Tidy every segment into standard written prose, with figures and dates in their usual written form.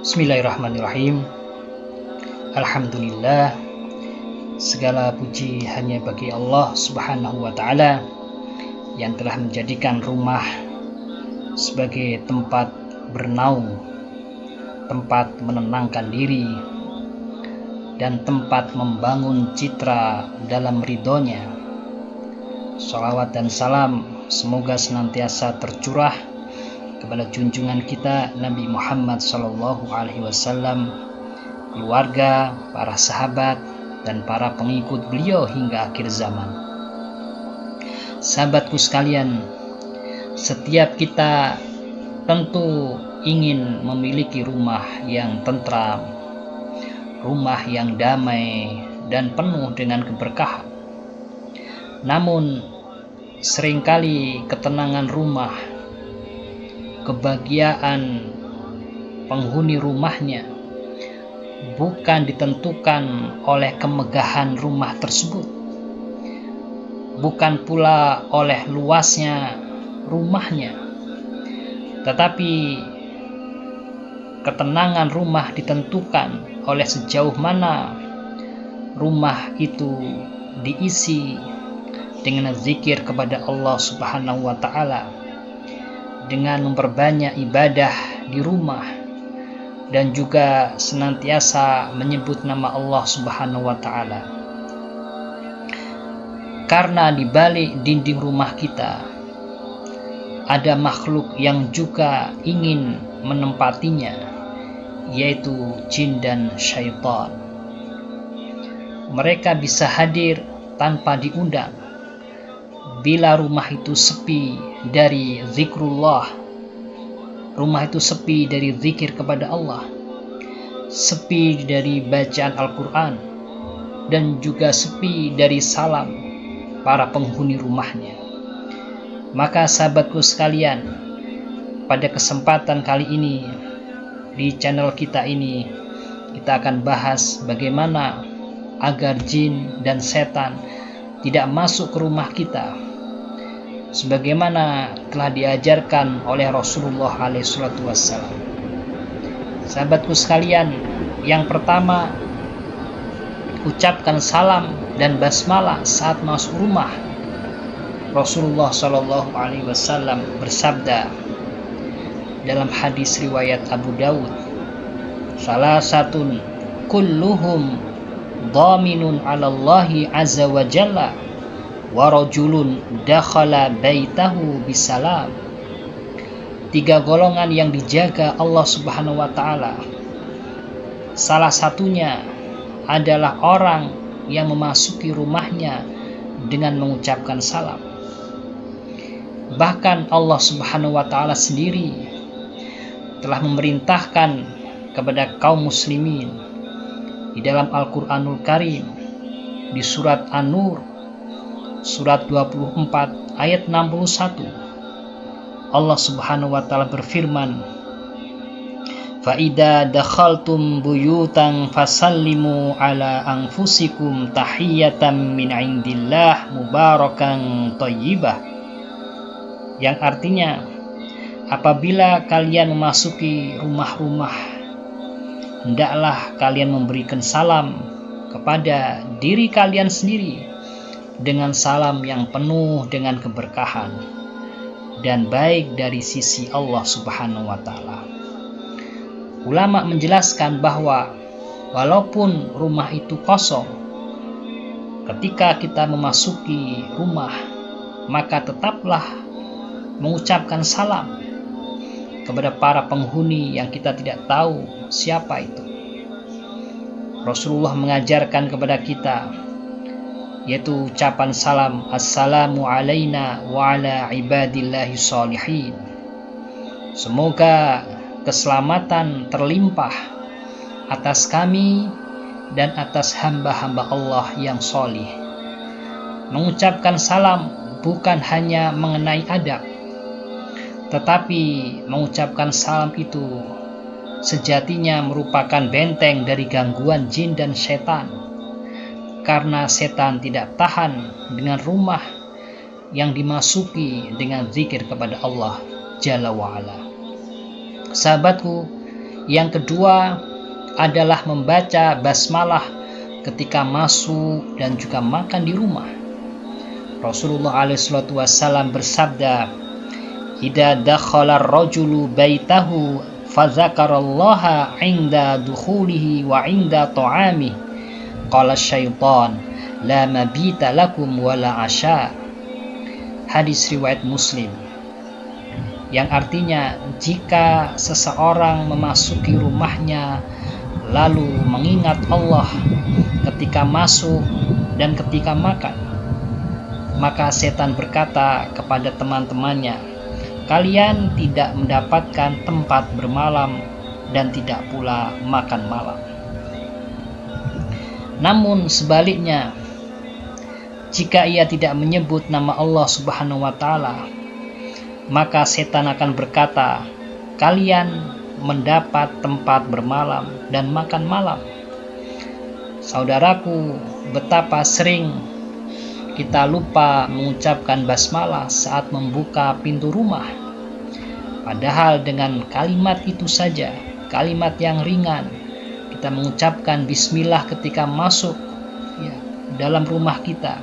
Bismillahirrahmanirrahim. Alhamdulillah, segala puji hanya bagi Allah Subhanahu wa ta'ala yang telah menjadikan rumah sebagai tempat bernaung, tempat menenangkan diri, dan tempat membangun citra dalam ridhonya. Shalawat dan salam semoga senantiasa tercurah kepada junjungan kita Nabi Muhammad SAW, keluarga, para sahabat, dan para pengikut beliau hingga akhir zaman. Sahabatku sekalian, setiap kita tentu ingin memiliki rumah yang tentram, rumah yang damai dan penuh dengan keberkahan. Namun seringkali ketenangan rumah, kebahagiaan penghuni rumahnya bukan ditentukan oleh kemegahan rumah tersebut, bukan pula oleh luasnya rumahnya, tetapi ketenangan rumah ditentukan oleh sejauh mana rumah itu diisi dengan zikir kepada Allah Subhanahu wa ta'ala, dengan memperbanyak ibadah di rumah, dan juga senantiasa menyebut nama Allah Subhanahu wa ta'ala. Karena di balik dinding rumah kita ada makhluk yang juga ingin menempatinya, yaitu jin dan syaitan. Mereka bisa hadir tanpa diundang bila rumah itu sepi dari zikrullah, rumah itu sepi dari zikir kepada Allah, sepi dari bacaan Al-Quran, dan juga sepi dari salam para penghuni rumahnya. Maka sahabatku sekalian, pada kesempatan kali ini di channel kita ini, kita akan bahas bagaimana agar jin dan setan tidak masuk ke rumah kita, sebagaimana telah diajarkan oleh Rasulullah SAW. Sahabatku sekalian, yang pertama, ucapkan salam dan basmalah saat masuk rumah. Rasulullah SAW bersabda dalam hadis riwayat Abu Dawud, salasatun kulluhum dhaminun 'ala Allahi azza wa jalla wa rajulun dakhala baitahu bisalam. 3 golongan yang dijaga Allah Subhanahu wa ta'ala. Salah satunya adalah orang yang memasuki rumahnya dengan mengucapkan salam. Bahkan Allah Subhanahu wa ta'ala sendiri telah memerintahkan kepada kaum muslimin di dalam Al-Quranul Karim, di surat An-Nur surat 24 ayat 61, Allah Subhanahu wa ta'ala berfirman, fa idza dakhaltum buyutan fasallimu ala anfusikum tahiyatan min indillah mubarakan thayyibah, yang artinya, apabila kalian memasuki rumah-rumah, hendaklah kalian memberikan salam kepada diri kalian sendiri dengan salam yang penuh dengan keberkahan dan baik dari sisi Allah Subhanahu wa ta'ala. Ulama menjelaskan bahwa walaupun rumah itu kosong, ketika kita memasuki rumah, maka tetaplah mengucapkan salam kepada para penghuni yang kita tidak tahu siapa itu. Rasulullah mengajarkan kepada kita, yaitu ucapan salam, assalamu alaina wa ala ibadillahi sholihin. Semoga keselamatan terlimpah atas kami dan atas hamba-hamba Allah yang sholih. Mengucapkan salam bukan hanya mengenai adab, tetapi mengucapkan salam itu sejatinya merupakan benteng dari gangguan jin dan setan, karena setan tidak tahan dengan rumah yang dimasuki dengan zikir kepada Allah Jalla wa'ala. Sahabatku, Yang kedua adalah membaca basmalah ketika masuk dan juga makan di rumah. Rasulullah SAW bersabda, "Idza dakhala ar-rajulu baitahu fadzakarallaha 'inda dukhulihi wa 'inda ta'amihi qala syaitan la mabita lakum wala 'asha." Hadis riwayat Muslim. Yang artinya, jika seseorang memasuki rumahnya lalu mengingat Allah ketika masuk dan ketika makan, maka setan berkata kepada teman-temannya, "Kalian tidak mendapatkan tempat bermalam dan tidak pula makan malam." Namun sebaliknya, jika ia tidak menyebut nama Allah Subhanahu wa Ta'ala, maka setan akan berkata, "Kalian mendapat tempat bermalam dan makan malam." Saudaraku, betapa sering kita lupa mengucapkan basmalah saat membuka pintu rumah. Padahal dengan kalimat itu saja, kalimat yang ringan, kita mengucapkan bismillah ketika masuk dalam rumah kita,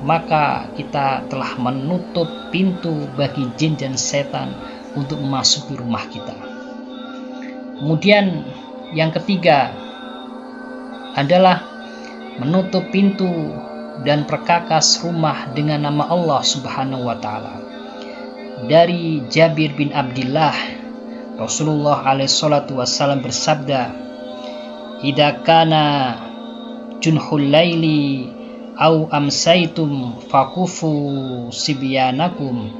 maka kita telah menutup pintu bagi jin dan setan untuk memasuki rumah kita. Kemudian yang ketiga adalah menutup pintu dan perkakas rumah dengan nama Allah Subhanahu wa Ta'ala. Dari Jabir bin Abdullah, Rasulullah SAW bersabda, "Idza kana junhul laili au amsaitum fakufu sibyanakum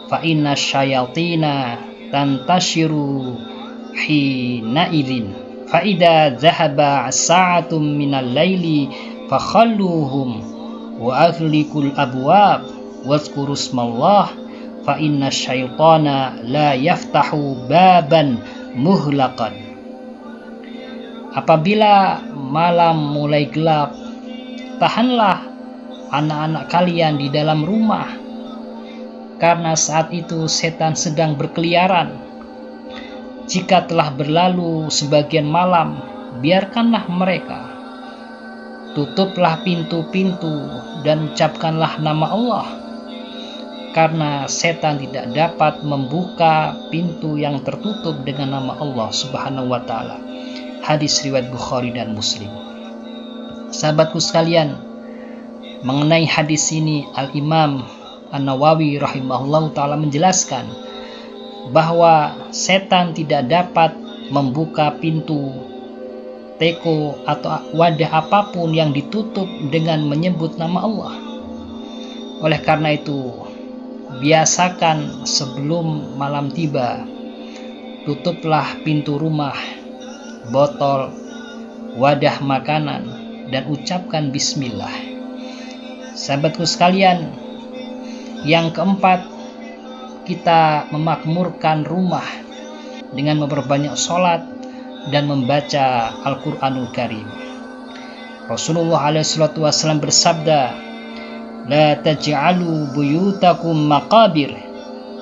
fa inna syayatina tantashiru hina idzin fa idza dhahaba sa'atum minal laili fakhalluhum wa aghliqul abwab wazkuru smallah fa inna syaitana la yaftahu baban muhlaqan." Apabila malam mulai gelap, tahanlah anak-anak kalian di dalam rumah, karena saat itu setan sedang berkeliaran. Jika telah berlalu sebagian malam, biarkanlah mereka. Tutuplah pintu-pintu dan ucapkanlah nama Allah, karena setan tidak dapat membuka pintu yang tertutup dengan nama Allah Subhanahu wa Ta'ala. Hadis riwayat Bukhari dan Muslim. Sahabatku sekalian, mengenai hadis ini Al-Imam An-Nawawi rahimahullah ta'ala menjelaskan bahwa setan tidak dapat membuka pintu teko atau wadah apapun yang ditutup dengan menyebut nama Allah. Oleh karena itu, biasakan sebelum malam tiba, tutuplah pintu rumah, botol, wadah makanan, dan ucapkan bismillah. Sahabatku sekalian, yang keempat, kita memakmurkan rumah dengan memperbanyak sholat dan membaca Al-Quranul Karim. Rasulullah SAW bersabda, "La taj'alu buyutakum maqabir,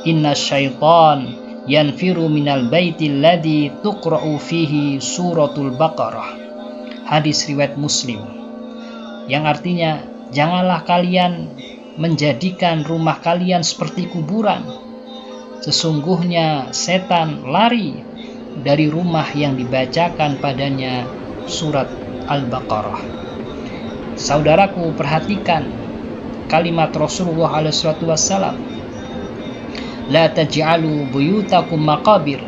inna syaitan yanfiru minal baiti alladhi tuqra'u fihi suratul Baqarah." Hadis riwayat Muslim. Yang artinya, janganlah kalian menjadikan rumah kalian seperti kuburan. Sesungguhnya setan lari dari rumah yang dibacakan padanya surat Al-Baqarah. Saudaraku, perhatikan kalimat Rasulullah SAW, "La taj'alu buyutakum maqabir."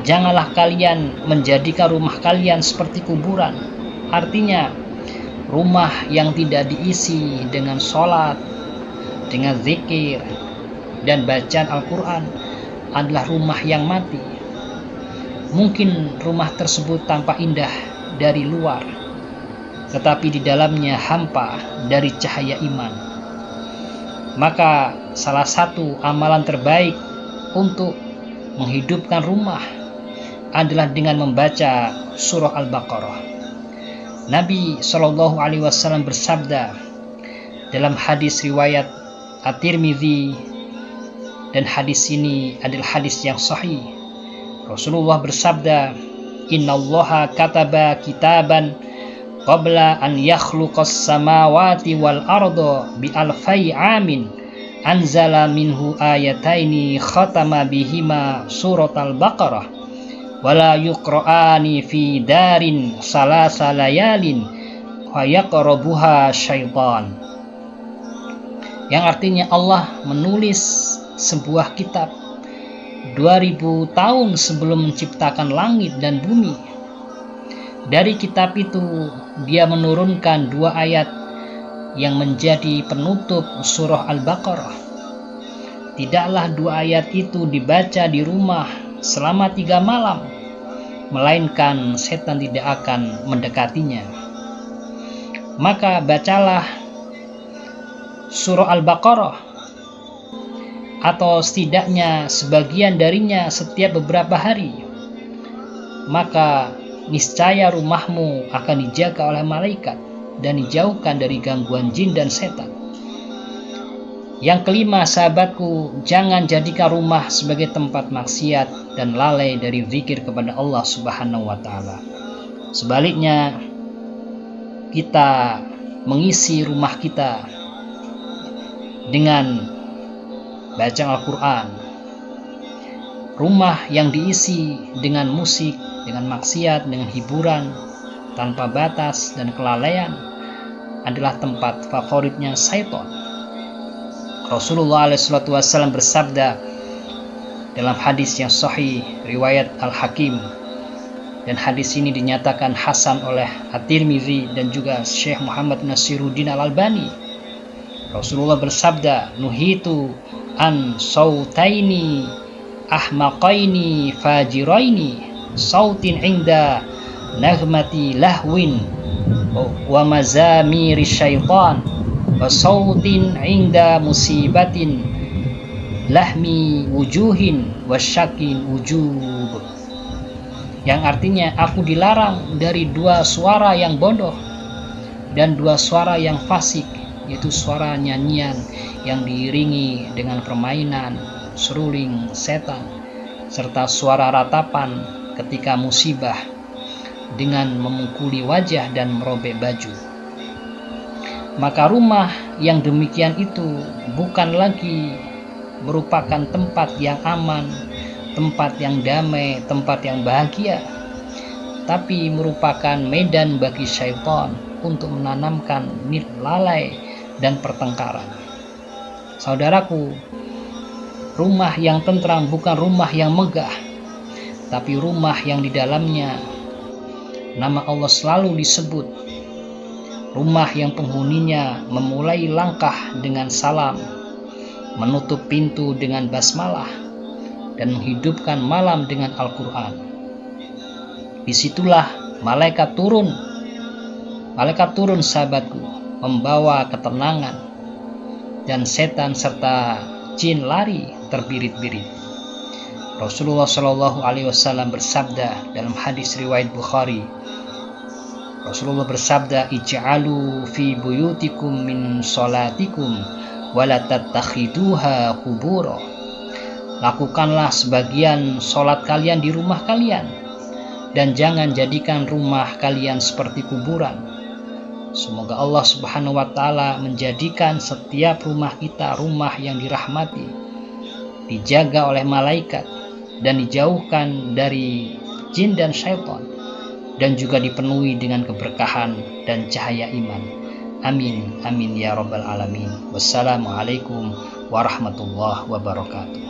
Janganlah kalian menjadikan rumah kalian seperti kuburan. Artinya, rumah yang tidak diisi dengan sholat, dengan zikir, dan bacaan Al-Quran adalah rumah yang mati. Mungkin rumah tersebut tampak indah dari luar, tetapi di dalamnya hampa dari cahaya iman. Maka salah satu amalan terbaik untuk menghidupkan rumah adalah dengan membaca surah Al-Baqarah. Nabi SAW bersabda dalam hadis riwayat At-Tirmidzi, dan hadis ini adalah hadis yang sahih. Rasulullah bersabda, "Innallaha kataba kitaban qabla an yakhluqas samawati wal arda bi alfai amin anzala minhu ayataini khatama bihima suratal baqarah wala yuqra'ani fi darin salasa layalin wa yaqrabuha syaitan." Yang artinya Allah menulis sebuah kitab 2000 tahun sebelum menciptakan langit dan bumi. Dari kitab itu dia menurunkan 2 ayat yang menjadi penutup surah Al-Baqarah. Tidaklah 2 ayat itu dibaca di rumah selama 3 malam, melainkan setan tidak akan mendekatinya. Maka bacalah surah Al-Baqarah atau setidaknya sebagian darinya setiap beberapa hari, maka niscaya rumahmu akan dijaga oleh malaikat dan dijauhkan dari gangguan jin dan setan. Yang kelima, sahabatku, jangan jadikan rumah sebagai tempat maksiat dan lalai dari zikir kepada Allah Subhanahu wa taala. Sebaliknya, kita mengisi rumah kita dengan bacaan Al-Quran. Rumah yang diisi dengan musik, dengan maksiat, dengan hiburan tanpa batas dan kelalaian adalah tempat favoritnya syaitan. Rasulullah SAW bersabda dalam hadis yang sahih riwayat Al-Hakim, dan hadis ini dinyatakan hasan oleh At-Tirmizi dan juga Syekh Muhammad Nasiruddin Al-Albani. Rasulullah bersabda, "Nuhitu an sautaini ahmaqaini fajiraini, sautin inda naghmati lahwin wa mazamiri syaitan, wa sautin inda musibatin lahmi wujuhin wa syakin wujub." Yang artinya, aku dilarang dari 2 suara yang bodoh dan 2 suara yang fasik, yaitu suara nyanyian yang diiringi dengan permainan, seruling setan, serta suara ratapan ketika musibah dengan memukuli wajah dan merobek baju. Maka rumah yang demikian itu bukan lagi merupakan tempat yang aman, tempat yang damai, tempat yang bahagia, tapi merupakan medan bagi syaitan untuk menanamkan lalai dan pertengkaran. Saudaraku, rumah yang tentram bukan rumah yang megah, tapi rumah yang di dalamnya nama Allah selalu disebut. Rumah yang penghuninya memulai langkah dengan salam, menutup pintu dengan basmalah, dan menghidupkan malam dengan Al-Quran. Disitulah malaikat turun. Malaikat turun, sahabatku, membawa ketenangan, dan setan serta jin lari terbirit-birit. Rasulullah SAW bersabda dalam hadis riwayat Bukhari. Rasulullah bersabda, "Ij'alu fi buyutikum min salatikum wala tattakhiduha qubura." Lakukanlah sebagian sholat kalian di rumah kalian, dan jangan jadikan rumah kalian seperti kuburan. Semoga Allah Subhanahu wa taala menjadikan setiap rumah kita rumah yang dirahmati, dijaga oleh malaikat, dan dijauhkan dari jin dan syaitan, dan juga dipenuhi dengan keberkahan dan cahaya iman. Amin, amin ya rabbal alamin. Wassalamualaikum warahmatullahi wabarakatuh.